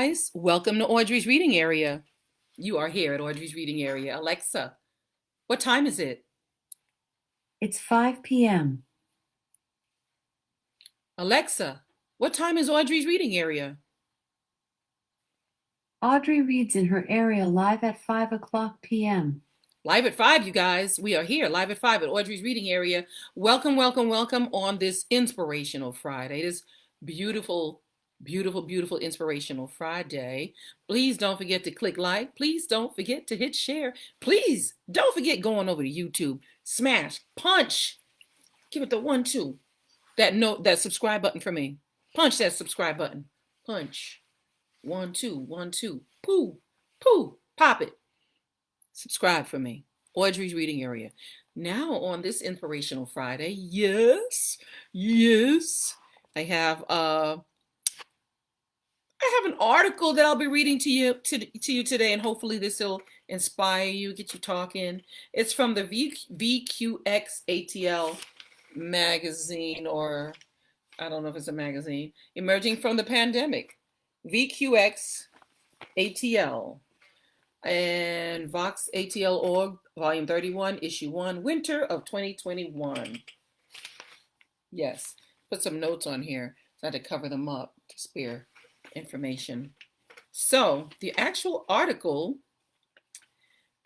guys. Welcome to Audrey's Reading Area. You are here at Audrey's Reading Area. Alexa, what time is it? It's 5 p.m. Alexa, what time is Audrey's Reading Area? Audrey reads in her area live at 5 o'clock p.m. Live at 5, you guys. We are here live at 5 at Audrey's Reading Area. Welcome, welcome, welcome on this inspirational Friday. This beautiful, beautiful, beautiful inspirational Friday. Please don't forget to click like. Please don't forget to hit share. Please don't forget going over to YouTube. Smash, punch. Give it the 1-2. That subscribe button for me. Punch that subscribe button. Punch. 1-2, 1-2. Poo, poo, pop it. Subscribe for me. Audrey's Reading Area. Now on this inspirational Friday, yes, I have an article that I'll be reading to you today, and hopefully this will inspire you, get you talking. It's from the VOX ATL magazine, or I don't know if it's a magazine. Emerging from the Pandemic. VOX ATL. And VOX ATL org, volume 31, issue 1, winter of 2021. Yes, put some notes on here so I had to cover them up to spare information. So the actual article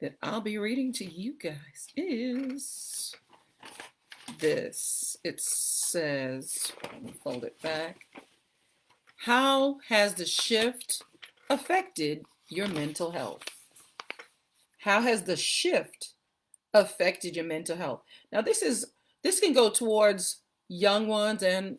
that I'll be reading to you guys is this. It says, let me fold it back. How has the shift affected your mental health? How has the shift affected your mental health? Now, this can go towards young ones and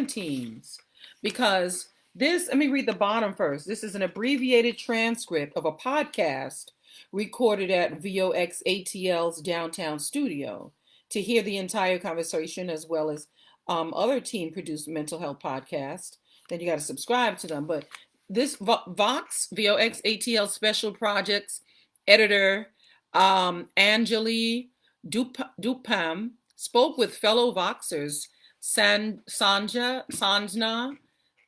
teens, because let me read the bottom first. This is an abbreviated transcript of a podcast recorded at VOX ATL's downtown studio. To hear the entire conversation, as well as other teen-produced mental health podcasts, then you got to subscribe to them. But this VOX ATL Special Projects editor Anjali Dupam spoke with fellow Voxers Sanjna,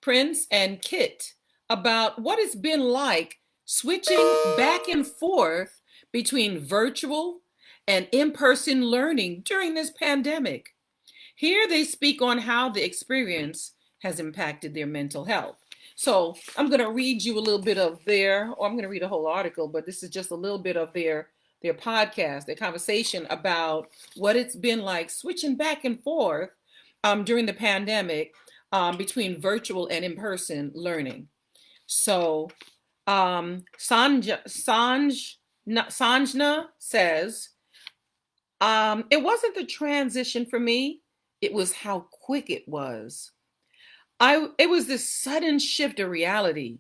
Prince, and Kit about what it's been like switching back and forth between virtual and in-person learning during this pandemic. Here they speak on how the experience has impacted their mental health. So I'm going to read you a little bit of I'm going to read a whole article, but this is just a little bit of their podcast, their conversation about what it's been like switching back and forth during the pandemic between virtual and in-person learning. So Sanjna says, it wasn't the transition for me, it was how quick it was. It was this sudden shift of reality.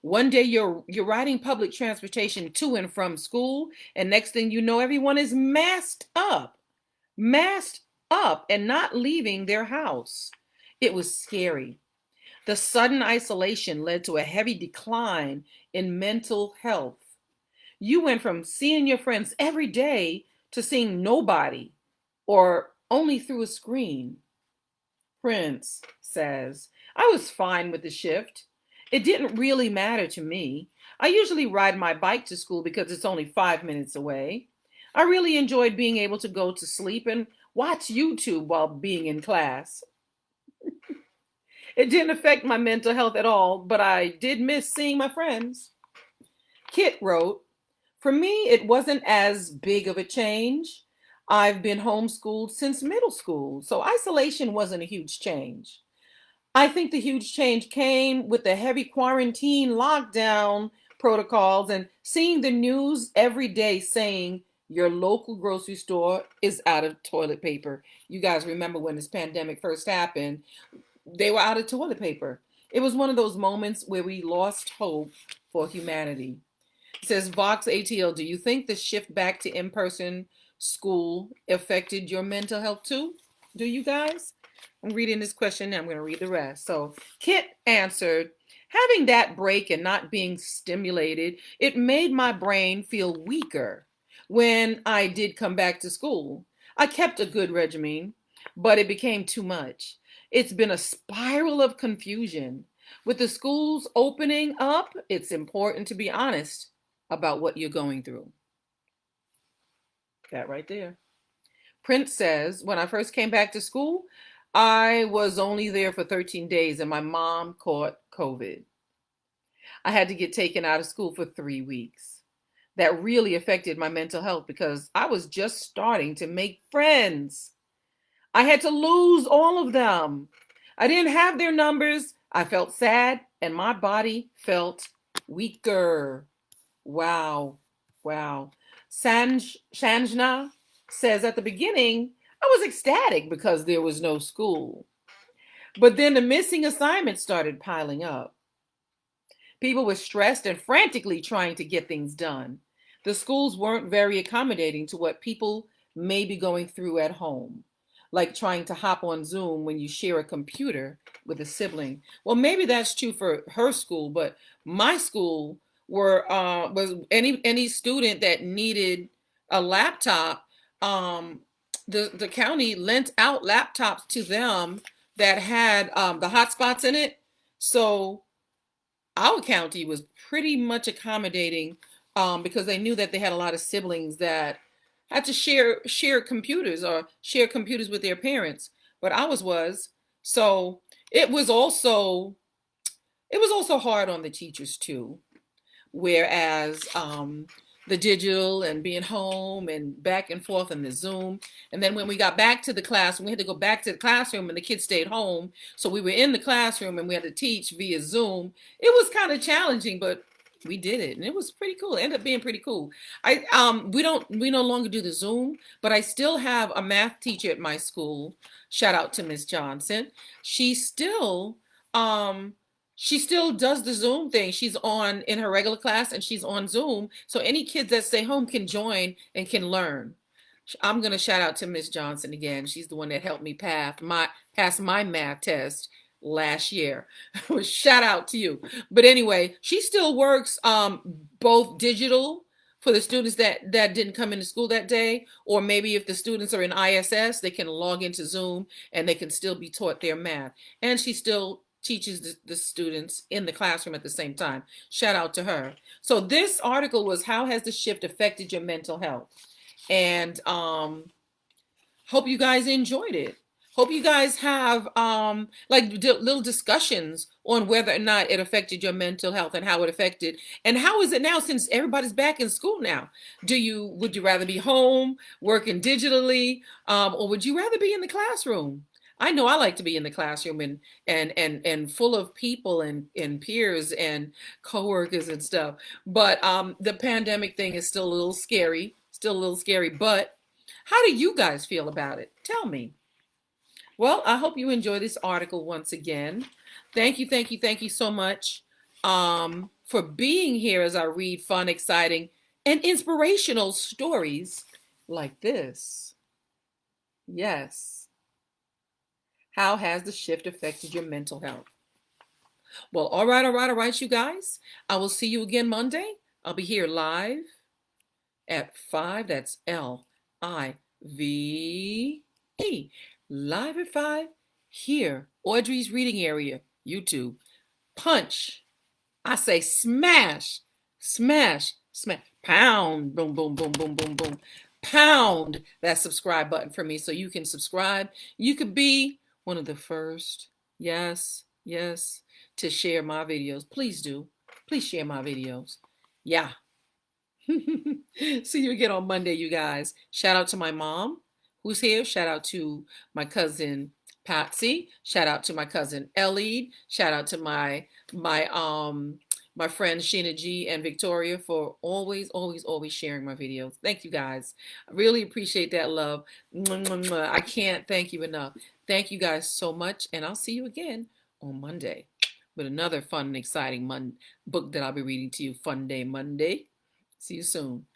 One day you're riding public transportation to and from school, and next thing you know, everyone is masked up and not leaving their house. It was scary. The sudden isolation led to a heavy decline in mental health. You went from seeing your friends every day to seeing nobody or only through a screen. Prince says, I was fine with the shift. It didn't really matter to me. I usually ride my bike to school because it's only 5 minutes away. I really enjoyed being able to go to sleep and watch YouTube while being in class. It didn't affect my mental health at all, but I did miss seeing my friends. Kit wrote, for me, it wasn't as big of a change. I've been homeschooled since middle school, so isolation wasn't a huge change. I think the huge change came with the heavy quarantine lockdown protocols and seeing the news every day saying your local grocery store is out of toilet paper. You guys remember when this pandemic first happened, they were out of toilet paper. It was one of those moments where we lost hope for humanity. It says, VOX ATL, do you think the shift back to in-person school affected your mental health too? Do you guys? I'm reading this question now. I'm going to read the rest. So Kit answered, having that break and not being stimulated, it made my brain feel weaker when I did come back to school. I kept a good regimen, but it became too much. It's been a spiral of confusion. With the schools opening up, it's important to be honest about what you're going through. That right there. Prince says, when I first came back to school, I was only there for 13 days and my mom caught COVID. I had to get taken out of school for 3 weeks. That really affected my mental health because I was just starting to make friends. I had to lose all of them. I didn't have their numbers. I felt sad and my body felt weaker. Wow. Wow. Sanjna says at the beginning, I was ecstatic because there was no school. But then the missing assignments started piling up. People were stressed and frantically trying to get things done. The schools weren't very accommodating to what people may be going through at home, like trying to hop on Zoom when you share a computer with a sibling. Well, maybe that's true for her school, but my school was any student that needed a laptop. The county lent out laptops to them that had the hotspots in it. So our county was pretty much accommodating because they knew that they had a lot of siblings that had to share computers or share computers with their parents. But ours was. So it was also hard on the teachers too. Whereas the digital and being home and back and forth in the Zoom. And then when we got back to the classroom, we had to go back to the classroom and the kids stayed home. So we were in the classroom and we had to teach via Zoom. It was kind of challenging, but we did it and it was pretty cool. It ended up being pretty cool. We no longer do the Zoom, but I still have a math teacher at my school. Shout out to Miss Johnson. She still does the Zoom thing. She's on in her regular class and she's on Zoom. So any kids that stay home can join and can learn. I'm going to shout out to Miss Johnson again. She's the one that helped me pass my math test last year. Shout out to you. But anyway, she still works both digital for the students that didn't come into school that day, or maybe if the students are in ISS, they can log into Zoom and they can still be taught their math. And she still teaches the students in the classroom at the same time. Shout out to her. So this article was how has the shift affected your mental health? And hope you guys enjoyed it. Hope you guys have little discussions on whether or not it affected your mental health and how it affected. And how is it now since everybody's back in school now? Would you rather be home working digitally or would you rather be in the classroom? I know I like to be in the classroom and full of people and peers and coworkers and stuff. But the pandemic thing is still a little scary, But how do you guys feel about it? Tell me. Well, I hope you enjoy this article once again. Thank you so much for being here as I read fun, exciting, and inspirational stories like this. Yes. How has the shift affected your mental health? Well, all right, you guys. I will see you again Monday. I'll be here live at 5. That's LIVE. Live at 5. Here, Audrey's Reading Area, YouTube. Punch. I say smash, smash, smash. Pound. Boom, boom, boom, boom, boom, boom. Pound that subscribe button for me so you can subscribe. You could be one of the first, yes, to share my videos. Please do. Please share my videos. Yeah. See you again on Monday, you guys. Shout out to my mom who's here. Shout out to my cousin Patsy. Shout out to my cousin Ellie. Shout out to my friends Sheena G and Victoria for always sharing my videos. Thank you guys. I really appreciate that love. I can't thank you enough. Thank you guys so much, and I'll see you again on Monday with another fun and exciting book that I'll be reading to you. Fun Day Monday. See you soon.